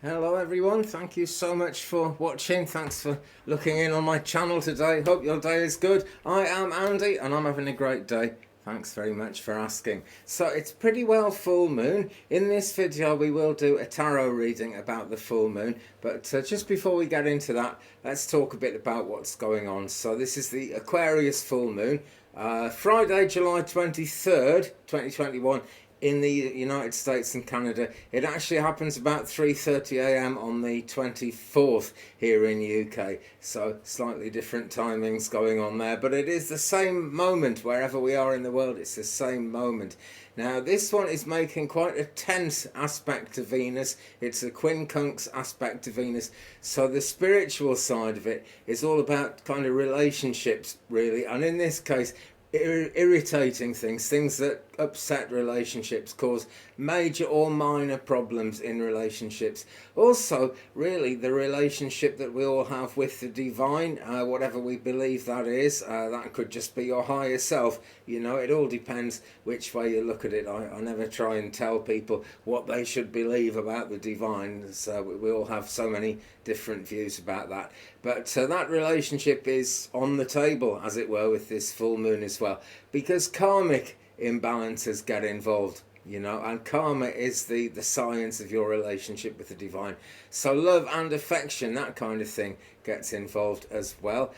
Hello everyone, thank you so much for watching. Thanks for looking in on my channel today. Hope your day is good. I am Andy and I'm having a great day. Thanks very much for asking. So it's pretty well full moon. In this video we will do a tarot reading about the full moon, but just before we get into that, let's talk a bit about what's going on. So this is the Aquarius full moon, Friday, July 23rd, 2021. In the United States and Canada. It actually happens about 3:30 a.m. on the 24th here in UK, so slightly different timings going on there, but it is the same moment wherever we are in the world. It's the same moment. Now this one is making quite a tense aspect to Venus. It's a quincunx aspect to Venus, so the spiritual side of it is all about kind of relationships really, and in this case irritating things that upset relationships, cause major or minor problems in relationships. Also really the relationship that we all have with the divine, whatever we believe that is, that could just be your higher self. It all depends which way you look at it. I never try and tell people what they should believe about the divine, so we all have so many different views about that, but that relationship is on the table, as it were, with this full moon as well, because karmic imbalances get involved, and karma is the science of your relationship with the divine. So love and affection, that kind of thing, gets involved as well.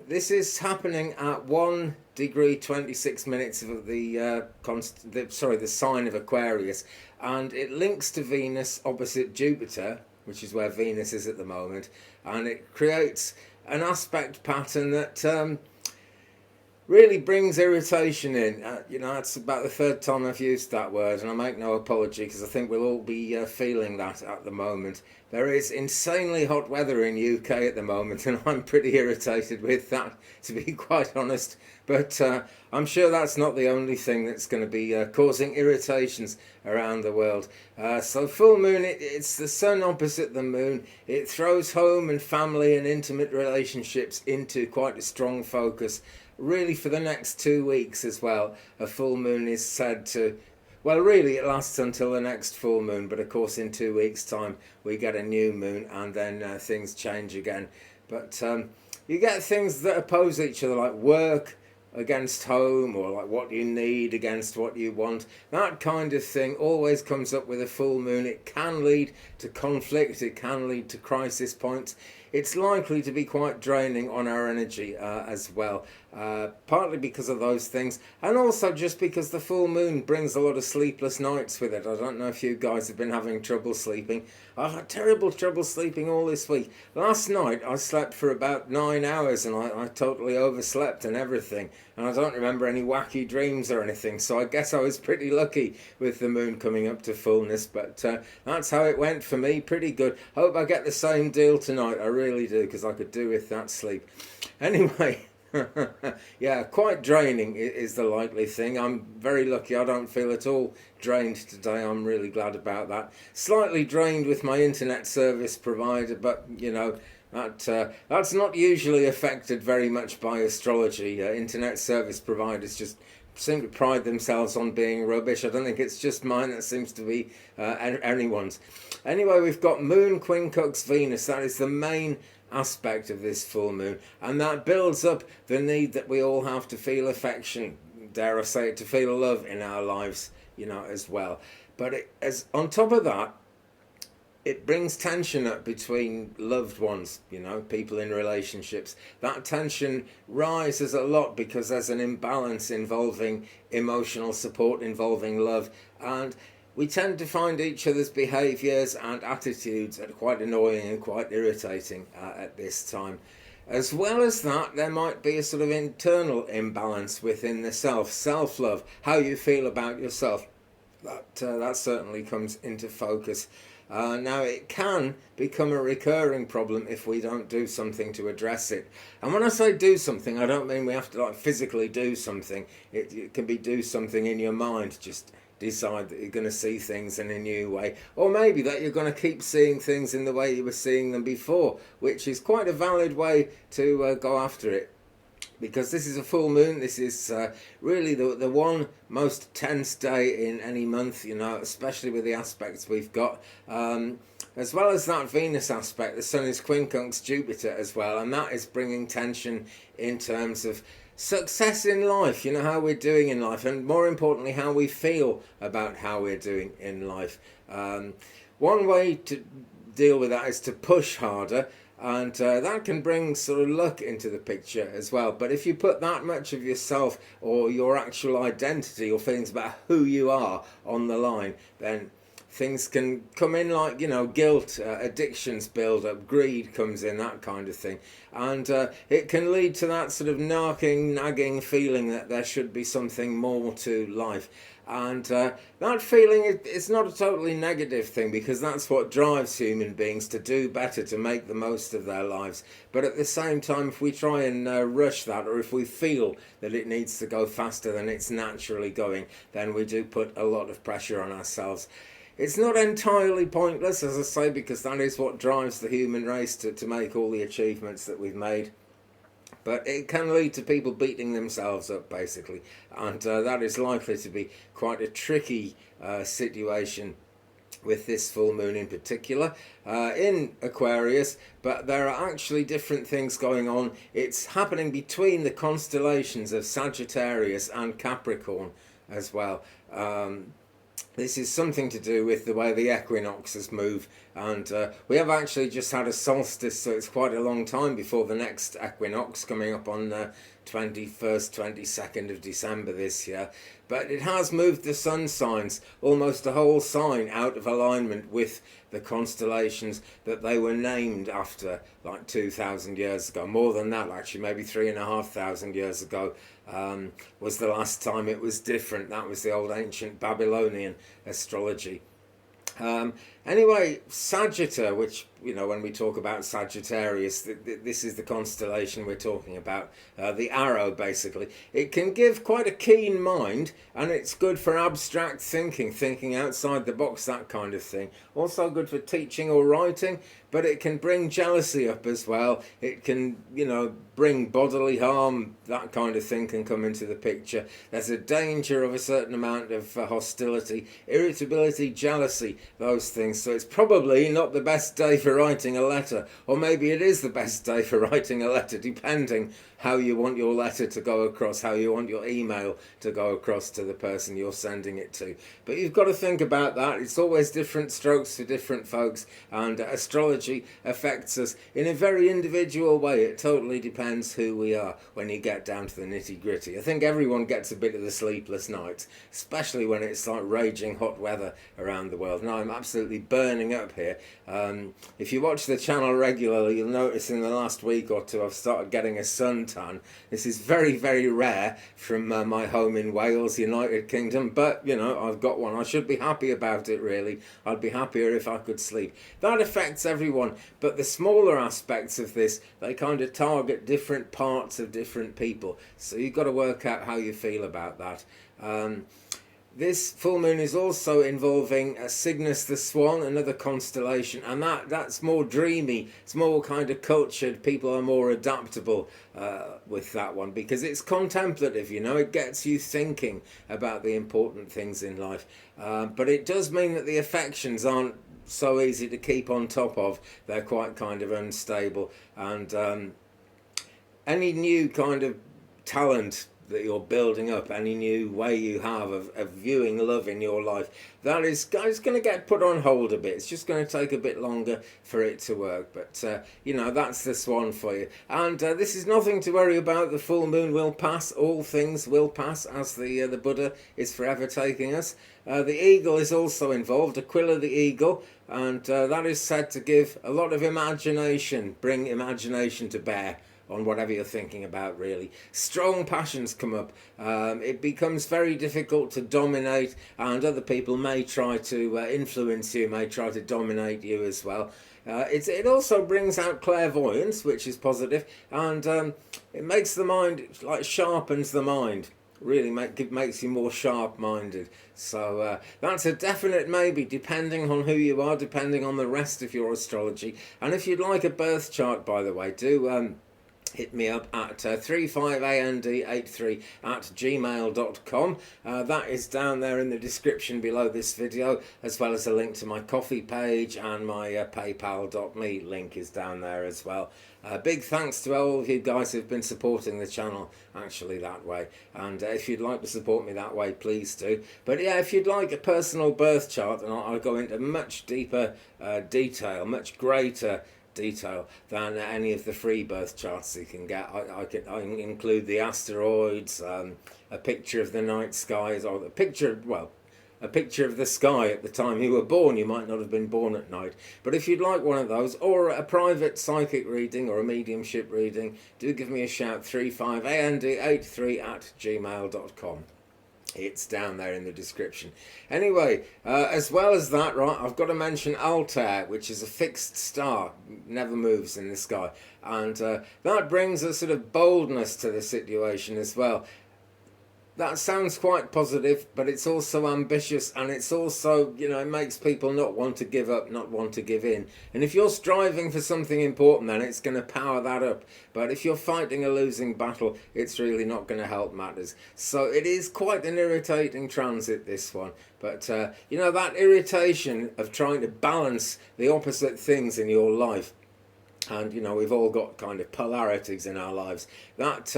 This is happening at 1 degree 26 minutes of the sign of Aquarius, and it links to Venus opposite Jupiter, which is where Venus is at the moment, and it creates an aspect pattern that really brings irritation in. It's about the third time I've used that word, and I make no apology because I think we'll all be feeling that at the moment. There is insanely hot weather in UK at the moment, and I'm pretty irritated with that, to be quite honest. But I'm sure that's not the only thing that's going to be causing irritations around the world. So full moon, it's the sun opposite the moon. It throws home and family and intimate relationships into quite a strong focus, really, for the next 2 weeks as well. A full moon is said to, well, really it lasts until the next full moon, but of course in 2 weeks time we get a new moon, and then things change again. But you get things that oppose each other, like work against home, or like what you need against what you want. That kind of thing always comes up with a full moon. It can lead to conflict, it can lead to crisis points. It's likely to be quite draining on our energy as well, partly because of those things, and also just because the full moon brings a lot of sleepless nights with it. I don't know if you guys have been having trouble sleeping. I've had terrible trouble sleeping all this week. Last night I slept for about 9 hours, and I totally overslept and everything, and I don't remember any wacky dreams or anything, so I guess I was pretty lucky with the moon coming up to fullness. But that's how it went for me, pretty good. Hope I get the same deal tonight, I really do, because I could do with that sleep. Anyway, yeah, quite draining is the likely thing. I'm very lucky, I don't feel at all drained today. I'm really glad about that. Slightly drained with my internet service provider, but that's not usually affected very much by astrology. Internet service providers just seem to pride themselves on being rubbish. I don't think it's just mine, that seems to be anyone's. Anyway, we've got moon quincunx Venus. That is the main aspect of this full moon, and that builds up the need that we all have to feel affection, dare I say it, to feel love in our lives, as well. But as on top of that, it brings tension up between loved ones, people in relationships. That tension rises a lot because there's an imbalance involving emotional support, involving love, and we tend to find each other's behaviours and attitudes are quite annoying and quite irritating at this time. As well as that, there might be a sort of internal imbalance within the self-love, how you feel about yourself. That certainly comes into focus. Now it can become a recurring problem if we don't do something to address it. And when I say do something, I don't mean we have to physically do something. It can be do something in your mind. Just decide that you're going to see things in a new way, or maybe that you're going to keep seeing things in the way you were seeing them before, which is quite a valid way to go after it. Because this is a full moon, this is really the one most tense day in any month, especially with the aspects we've got. as well as that Venus aspect, the Sun is quincunx Jupiter as well, and that is bringing tension in terms of success in life, how we're doing in life, and more importantly, how we feel about how we're doing in life. One way to deal with that is to push harder, and that can bring sort of luck into the picture as well. But if you put that much of yourself or your actual identity or feelings about who you are on the line, then things can come in like, guilt, addictions build up, greed comes in, that kind of thing. And it can lead to that sort of nagging feeling that there should be something more to life. And that feeling is not a totally negative thing, because that's what drives human beings to do better, to make the most of their lives. But at the same time, if we try and rush that, or if we feel that it needs to go faster than it's naturally going, then we do put a lot of pressure on ourselves. It's not entirely pointless, as I say, because that is what drives the human race to make all the achievements that we've made. But it can lead to people beating themselves up, basically. And that is likely to be quite a tricky situation with this full moon in particular in Aquarius. But there are actually different things going on. It's happening between the constellations of Sagittarius and Capricorn as well. This is something to do with the way the equinoxes move, and we have actually just had a solstice, so it's quite a long time before the next equinox, coming up on the 21st, 22nd of December this year. But it has moved the sun signs, almost a whole sign, out of alignment with the constellations that they were named after, like 2,000 years ago. More than that, actually, maybe 3,500 years ago was the last time it was different. That was the old ancient Babylonian astrology. Anyway, Sagittarius, which, when we talk about Sagittarius, this is the constellation we're talking about, the arrow, basically. It can give quite a keen mind, and it's good for abstract thinking outside the box, that kind of thing. Also good for teaching or writing, but it can bring jealousy up as well. It can, bring bodily harm, that kind of thing can come into the picture. There's a danger of a certain amount of hostility, irritability, jealousy, those things. So it's probably not the best day for writing a letter, or maybe it is the best day for writing a letter, depending how you want your letter to go across, how you want your email to go across to the person you're sending it to. But you've got to think about that. It's always different strokes for different folks, and astrology affects us in a very individual way. It totally depends who we are when you get down to the nitty-gritty. I think everyone gets a bit of the sleepless nights, especially when it's like raging hot weather around the world. Now I'm absolutely burning up here. If you watch the channel regularly, you'll notice in the last week or two I've started getting a suntan. This is very, very rare from my home in Wales, United Kingdom, but I've got one. I should be happy about it, really. I'd be happier if I could sleep. That affects everyone, but the smaller aspects of this, they kind of target different parts of different people, so you've got to work out how you feel about that. This full moon is also involving Cygnus the Swan, another constellation, and that's more dreamy. It's more kind of cultured. People are more adaptable with that one, because it's contemplative, it gets you thinking about the important things in life. But it does mean that the affections aren't so easy to keep on top of. They're quite kind of unstable, and any new kind of talent that you're building up, any new way you have of viewing love in your life, that is going to get put on hold a bit. It's just going to take a bit longer for it to work, but that's the swan for you. And this is nothing to worry about. The full moon will pass. All things will pass, as the Buddha is forever taking us. The eagle is also involved, Aquila the eagle, and that is said to give a lot of imagination, bring imagination to bear on whatever you're thinking about, really. Strong passions come up. It becomes very difficult to dominate, and other people may try to influence you, may try to dominate you as well. It also brings out clairvoyance, which is positive, and it makes the mind, sharpens the mind. Really makes you more sharp-minded. So that's a definite maybe, depending on who you are, depending on the rest of your astrology. And if you'd like a birth chart, by the way, do hit me up at 35and83@gmail.com. That is down there in the description below this video, as well as a link to my coffee page, and my paypal.me link is down there as well. Big thanks to all of you guys who've been supporting the channel actually that way, and if you'd like to support me that way, please do. But yeah, if you'd like a personal birth chart, and I'll go into much deeper detail, much greater detail than any of the free birth charts you can get. I can include the asteroids, a picture of the night skies, or a picture of the sky at the time you were born. You might not have been born at night, but if you'd like one of those, or a private psychic reading or a mediumship reading, do give me a shout. 35and83@gmail.com. It's down there in the description. Anyway, as well as that, right, I've got to mention Altair, which is a fixed star, never moves in the sky, and that brings a sort of boldness to the situation as well. That sounds quite positive, but it's also ambitious, and it's also, you know, it makes people not want to give up, not want to give in. And if you're striving for something important, then it's going to power that up. But if you're fighting a losing battle, it's really not going to help matters. So it is quite an irritating transit, this one. But, you know, that irritation of trying to balance the opposite things in your life, and you know, we've all got kind of polarities in our lives. That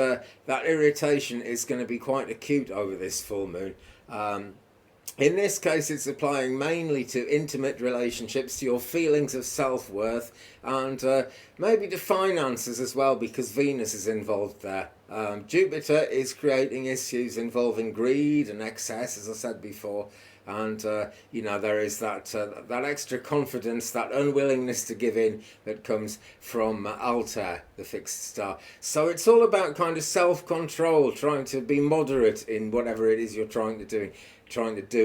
irritation is going to be quite acute over this full moon. In this case, it's applying mainly to intimate relationships, to your feelings of self-worth, and maybe to finances as well, because Venus is involved there. Jupiter is creating issues involving greed and excess, as I said before. And you know, there is that extra confidence, that unwillingness to give in that comes from Altair, the fixed star. So it's all about kind of self-control, trying to be moderate in whatever it is you're trying to do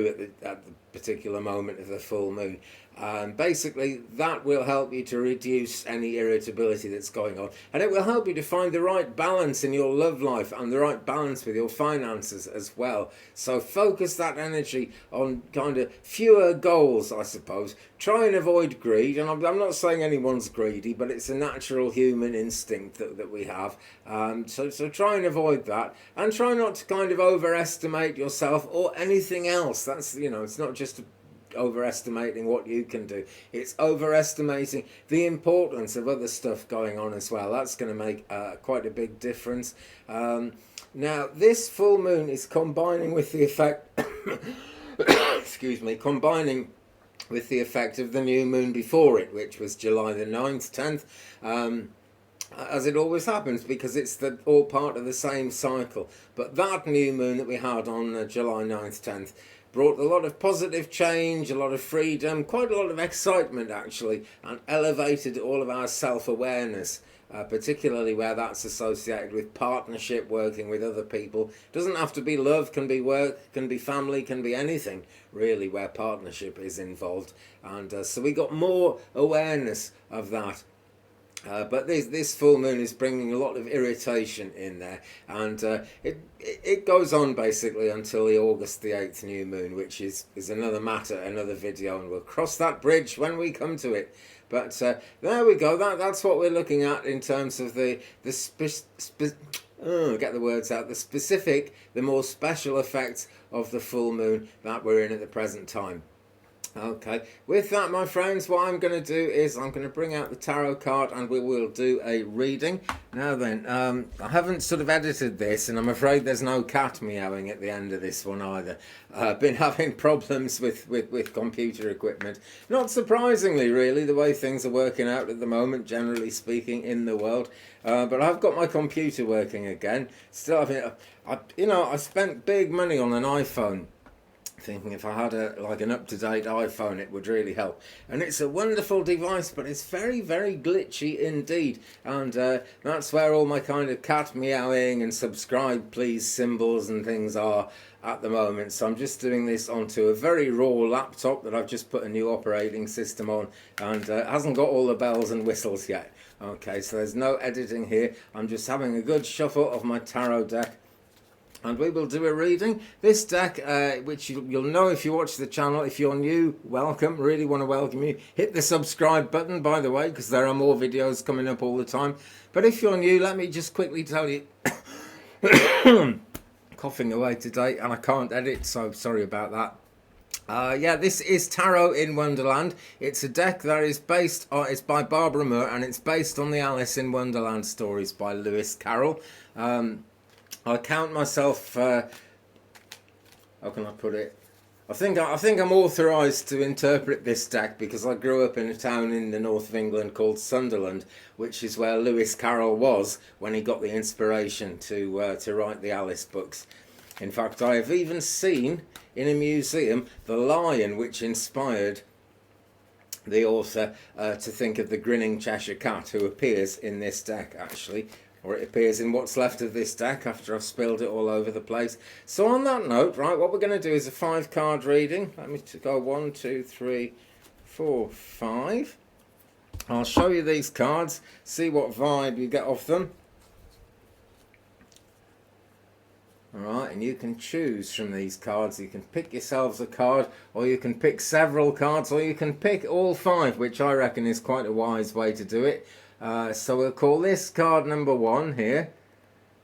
at the particular moment of the full moon. Basically, that will help you to reduce any irritability that's going on, and it will help you to find the right balance in your love life and the right balance with your finances as well. So focus that energy on kind of fewer goals, I suppose. Try and avoid greed, and I'm not saying anyone's greedy, but it's a natural human instinct that we have. So try and avoid that, and try not to kind of overestimate yourself or anything else. That's, you know, it's not just overestimating what you can do, it's overestimating the importance of other stuff going on as well. That's going to make quite a big difference. Now, this full moon is combining with the effect combining with the effect of the new moon before it, which was July the 9th, 10th, as it always happens, because it's all part of the same cycle. But that new moon that we had on July 9th, 10th brought a lot of positive change, a lot of freedom, quite a lot of excitement actually, and elevated all of our self-awareness, particularly where that's associated with partnership, working with other people. Doesn't have to be love, can be work, can be family, can be anything really where partnership is involved. And so we got more awareness of that. But this full moon is bringing a lot of irritation in there, and it goes on basically until the August the 8th new moon, which is another matter, another video, and we'll cross that bridge when we come to it. But there we go. That's what we're looking at in terms of the specific, the more special effects of the full moon that we're in at the present time. Okay, with that, my friends, what I'm going to do is I'm going to bring out the tarot card and we will do a reading. Now then, I haven't sort of edited this, and I'm afraid there's no cat meowing at the end of this one either. I've been having problems with computer equipment. Not surprisingly, really, the way things are working out at the moment, generally speaking, in the world. But I've got my computer working again. Still, I spent big money on an iPhone, thinking if I had an up-to-date iPhone it would really help, and it's a wonderful device, but it's very, very glitchy indeed, and that's where all my kind of cat meowing and subscribe please symbols and things are at the moment. So I'm just doing this onto a very raw laptop that I've just put a new operating system on, and hasn't got all the bells and whistles yet. Okay, so there's no editing here. I'm just having a good shuffle of my tarot deck, and we will do a reading. This deck, which you'll know if you watch the channel. If you're new, welcome. Really want to welcome you. Hit the subscribe button, by the way, because there are more videos coming up all the time. But if you're new, let me just quickly tell you, coughing away today, and I can't edit, so sorry about that. Yeah, this is Tarot in Wonderland. It's a deck that is based on, it's by Barbara Moore, and it's based on the Alice in Wonderland stories by Lewis Carroll. I count myself, how can I put it? I think I'm authorised to interpret this deck because I grew up in a town in the north of England called Sunderland, which is where Lewis Carroll was when he got the inspiration to write the Alice books. In fact, I have even seen in a museum the lion which inspired the author to think of the grinning Cheshire Cat, who appears in this deck actually, or it appears in what's left of this deck after I've spilled it all over the place. So on that note, right, what we're going to do is a 5-card reading. Let me go 1, 2, 3, 4, 5. I'll show you these cards, see what vibe you get off them. Alright, and you can choose from these cards. You can pick yourselves a card, or you can pick several cards, or you can pick all 5, which I reckon is quite a wise way to do it. So we'll call this card number 1 here,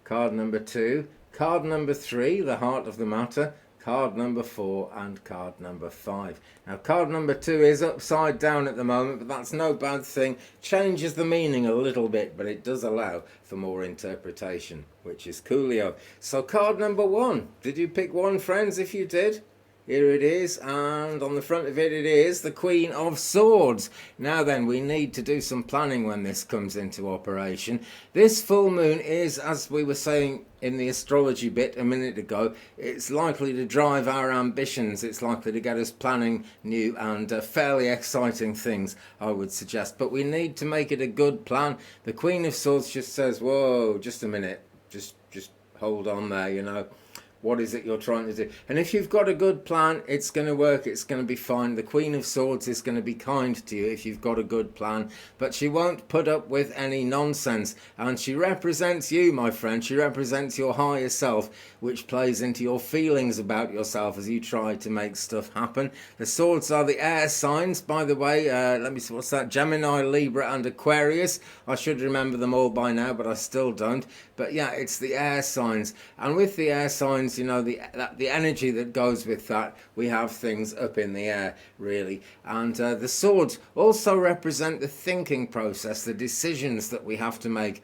card number 2, card number 3, the heart of the matter, card number 4, and card number 5. Now card number 2 is upside down at the moment, but that's no bad thing. Changes the meaning a little bit, but it does allow for more interpretation, which is coolio. So card number 1, did you pick 1, friends? If you did, here it is, and on the front of it, it is the Queen of Swords. Now then, we need to do some planning when this comes into operation. This full moon is, as we were saying in the astrology bit a minute ago, it's likely to drive our ambitions. It's likely to get us planning new and fairly exciting things, I would suggest. But we need to make it a good plan. The Queen of Swords just says, whoa, just a minute, just hold on there, you know. What is it you're trying to do? And if you've got a good plan, it's going to work, it's going to be fine. The Queen of Swords is going to be kind to you if you've got a good plan, but she won't put up with any nonsense. And she represents you, my friend. She represents your higher self, which plays into your feelings about yourself as you try to make stuff happen. The swords are the air signs, by the way. Let me see, what's that? Gemini, Libra, and Aquarius. I should remember them all by now, but I still don't. But yeah, it's the air signs. And with the air signs, you know, the energy that goes with that, we have things up in the air, really. And the swords also represent the thinking process, the decisions that we have to make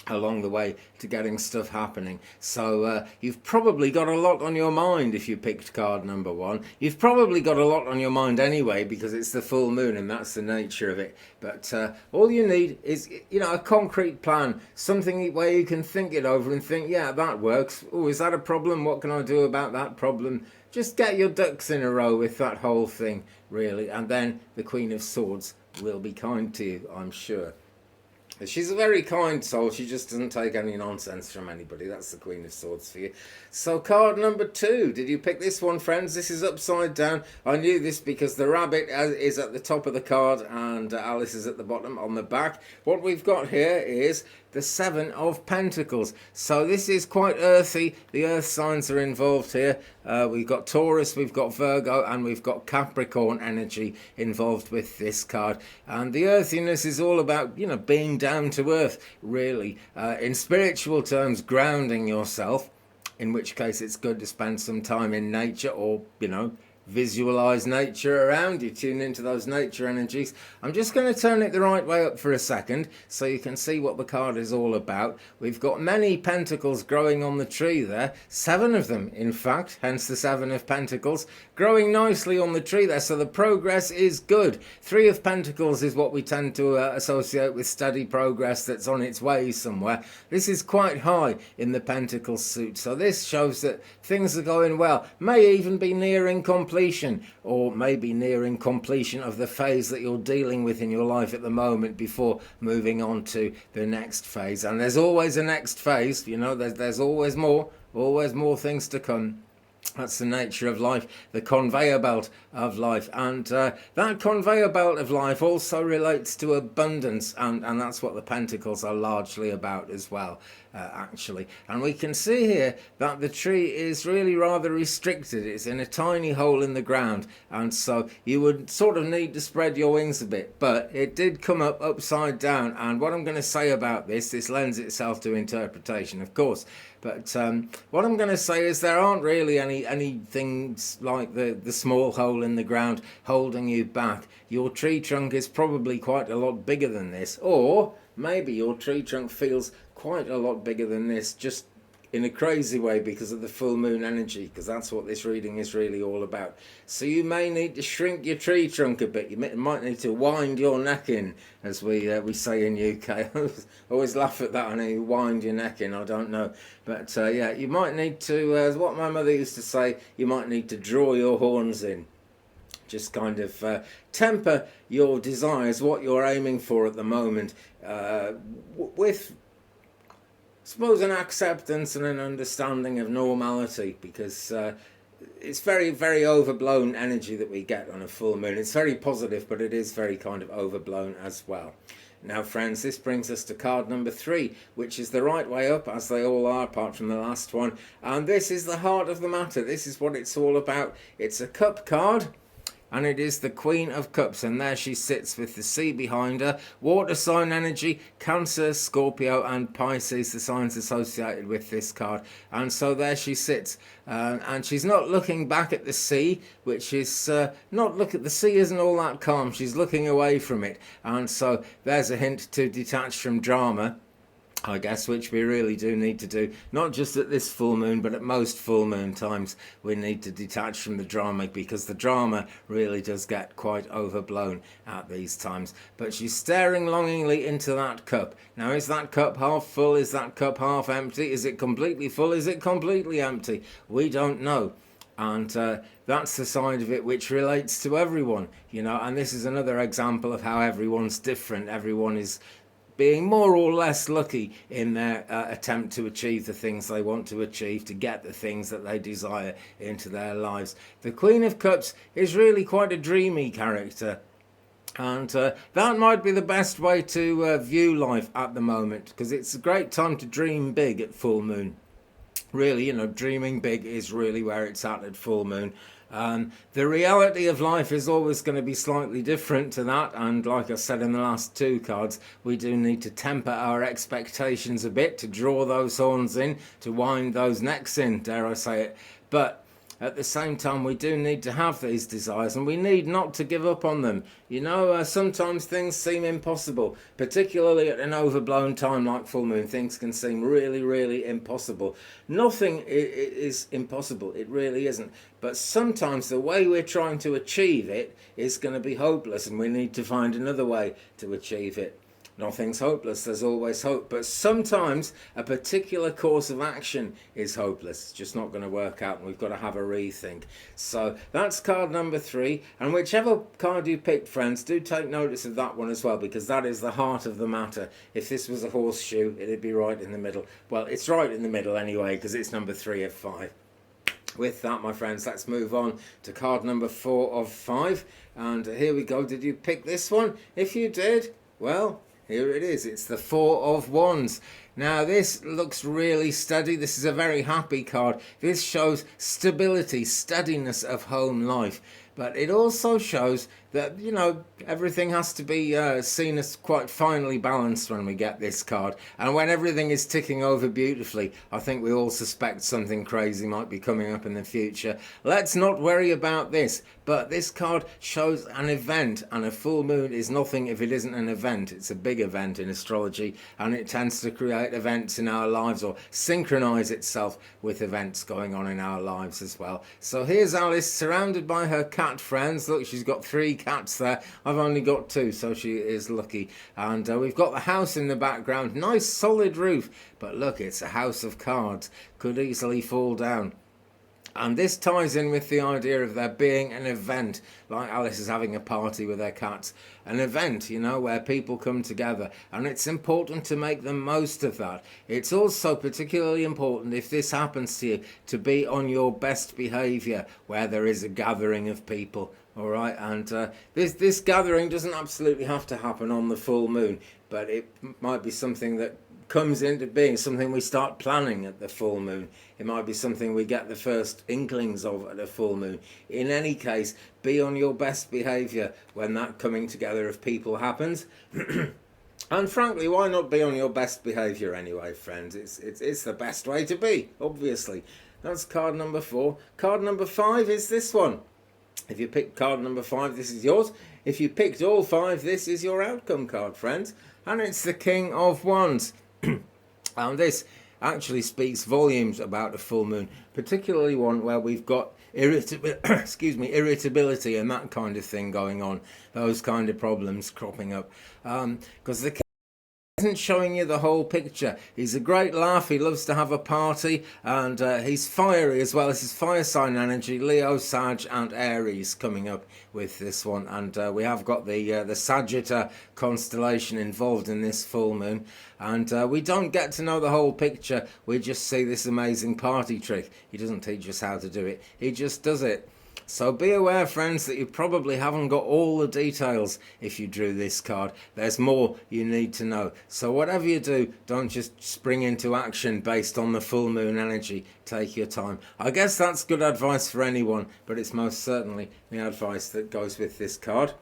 along the way to getting stuff happening. So you've probably got a lot on your mind if you picked card number 1. You've probably got a lot on your mind anyway because it's the full moon and that's the nature of it. But all you need is, you know, a concrete plan, something where you can think it over and think, yeah, that works. Oh, is that a problem? What can I do about that problem? Just get your ducks in a row with that whole thing, really. And then the Queen of Swords will be kind to you, I'm sure. She's a very kind soul. She just doesn't take any nonsense from anybody. That's the Queen of Swords for you. So card number 2. Did you pick this one, friends? This is upside down. I knew this because the rabbit is at the top of the card and Alice is at the bottom on the back. What we've got here is the 7 of Pentacles. So this is quite earthy. The earth signs are involved here. We've got Taurus, we've got Virgo, and we've got Capricorn energy involved with this card. And the earthiness is all about, you know, being down to earth, really. In spiritual terms, grounding yourself, in which case it's good to spend some time in nature or, you know, visualize nature around you, tune into those nature energies. I'm just going to turn it the right way up for a second so you can see what the card is all about. We've got many pentacles growing on the tree there, 7 of them in fact, hence the 7 of Pentacles, growing nicely on the tree there, so the progress is good. 3 of Pentacles is what we tend to associate with steady progress that's on its way somewhere. This is quite high in the Pentacles suit, so this shows that things are going well, may even be nearing completion, or maybe nearing completion of the phase that you're dealing with in your life at the moment before moving on to the next phase. And there's always a next phase, you know, there's always more things to come. That's the nature of life, the conveyor belt of life. And that conveyor belt of life also relates to abundance, and that's what the pentacles are largely about as well, actually. And we can see here that the tree is really rather restricted. It's in a tiny hole in the ground, and so you would sort of need to spread your wings a bit. But it did come up upside down, and what I'm going to say about this lends itself to interpretation, of course. But what I'm going to say is there aren't really any things like the small hole in the ground holding you back. Your tree trunk is probably quite a lot bigger than this, or maybe your tree trunk feels quite a lot bigger than this, just in a crazy way because of the full moon energy, because that's what this reading is really all about. So you may need to shrink your tree trunk a bit. You might need to wind your neck in, as we say in UK. I always laugh at that. I know you wind your neck in. I don't know, but yeah, you might need to, as what my mother used to say, you might need to draw your horns in. Just kind of temper your desires, what you're aiming for at the moment, with, I suppose, an acceptance and an understanding of normality, because it's very, very overblown energy that we get on a full moon. It's very positive, but it is very kind of overblown as well. Now, friends, this brings us to card number 3, which is the right way up, as they all are, apart from the last one. And this is the heart of the matter. This is what it's all about. It's a cup card, and it is the Queen of Cups, and there she sits with the sea behind her. Water sign energy, Cancer, Scorpio and Pisces, the signs associated with this card. And so there she sits, and she's not looking back at the sea, which is the sea isn't all that calm. She's looking away from it, and so there's a hint to detach from drama, I guess, which we really do need to do, not just at this full moon, but at most full moon times. We need to detach from the drama, because the drama really does get quite overblown at these times. But she's staring longingly into that cup. Now, is that cup half full? Is that cup half empty? Is it completely full? Is it completely empty? We don't know. And that's the side of it which relates to everyone, and this is another example of how everyone's different. Everyone is being more or less lucky in their attempt to achieve the things they want to achieve, to get the things that they desire into their lives. The Queen of Cups is really quite a dreamy character, and that might be the best way to view life at the moment, because it's a great time to dream big at full moon. Really, dreaming big is really where it's at full moon. The reality of life is always going to be slightly different to that, and like I said in the last 2 cards, we do need to temper our expectations a bit, to draw those horns in, to wind those necks in, dare I say it. But at the same time, we do need to have these desires, and we need not to give up on them. Sometimes things seem impossible, particularly at an overblown time like full moon. Things can seem really, really impossible. Nothing is impossible. It really isn't. But sometimes the way we're trying to achieve it is going to be hopeless, and we need to find another way to achieve it. Nothing's hopeless, there's always hope, but sometimes a particular course of action is hopeless. It's just not going to work out, and we've got to have a rethink. So that's card number 3, and whichever card you pick, friends, do take notice of that one as well, because that is the heart of the matter. If this was a horseshoe, it'd be right in the middle. Well, it's right in the middle anyway, because it's number 3 of 5. With that, my friends, let's move on to card number 4 of 5, and here we go. Did you pick this one? If you did, well, here it is. It's the 4 of Wands. Now, this looks really steady. This is a very happy card. This shows stability, steadiness of home life. But it also shows that, everything has to be seen as quite finely balanced when we get this card. And when everything is ticking over beautifully, I think we all suspect something crazy might be coming up in the future. Let's not worry about this. But this card shows an event, and a full moon is nothing if it isn't an event. It's a big event in astrology, and it tends to create events in our lives, or synchronize itself with events going on in our lives as well. So here's Alice surrounded by her cat friends. Look, she's got 3 cats there. I've only got 2, so she is lucky. And we've got the house in the background. Nice solid roof, but look, it's a house of cards. Could easily fall down. And this ties in with the idea of there being an event, like Alice is having a party with her cats. An event, you know, where people come together. And it's important to make the most of that. It's also particularly important, if this happens to you, to be on your best behaviour where there is a gathering of people. All right, and this gathering doesn't absolutely have to happen on the full moon, but it might be something that comes into being, something we start planning at the full moon. It might be something we get the first inklings of at the full moon. In any case, be on your best behaviour when that coming together of people happens. And frankly, why not be on your best behaviour anyway, friends? It's the best way to be, obviously. That's card number 4. Card number 5 is this one. If you picked card number 5, this is yours. If you picked all 5, this is your outcome card, friends. And it's the King of Wands. And this actually speaks volumes about a full moon, particularly one where we've got irritability and that kind of thing going on, those kind of problems cropping up. Because the isn't showing you the whole picture. He's a great laugh, he loves to have a party, and he's fiery as well as his fire sign energy, Leo, Sag and Aries coming up with this one. And we have got the Sagittarius constellation involved in this full moon, and we don't get to know the whole picture, we just see this amazing party trick. He doesn't teach us how to do it, he just does it. So be aware, friends, that you probably haven't got all the details if you drew this card. There's more you need to know. So whatever you do, don't just spring into action based on the full moon energy. Take your time. I guess that's good advice for anyone, but it's most certainly the advice that goes with this card.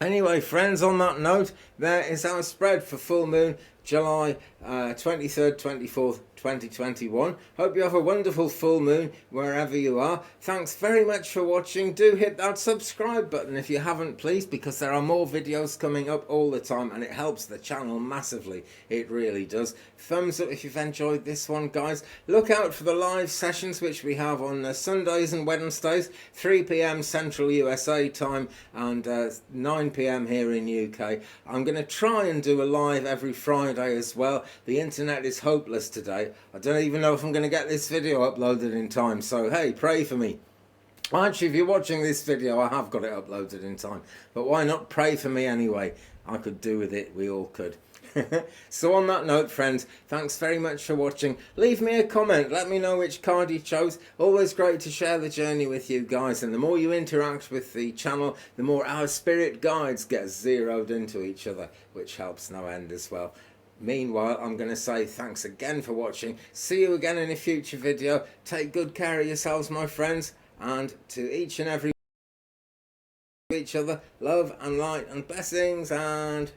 Anyway, friends, on that note, there is our spread for full moon, July 23rd, 24th, 2021. Hope you have a wonderful full moon wherever you are. Thanks very much for watching. Do hit that subscribe button if you haven't, please, because there are more videos coming up all the time and it helps the channel massively. It really does. Thumbs up if you've enjoyed this one, guys. Look out for the live sessions which we have on Sundays and Wednesdays, 3 p.m. Central USA time and 9 p.m. here in UK. I'm going to try and do a live every Friday as well. The internet is hopeless today. I don't even know if I'm going to get this video uploaded in time, so hey, pray for me. Actually, if you're watching this video, I have got it uploaded in time, but why not pray for me anyway? I could do with it, we all could. So on that note, friends, thanks very much for watching. Leave me a comment, let me know which card you chose. Always great to share the journey with you guys, and the more you interact with the channel, the more our spirit guides get zeroed into each other, which helps no end as well. Meanwhile, I'm going to say thanks again for watching. See you again in a future video. Take good care of yourselves, my friends, and to each and every each other, love and light and blessings, and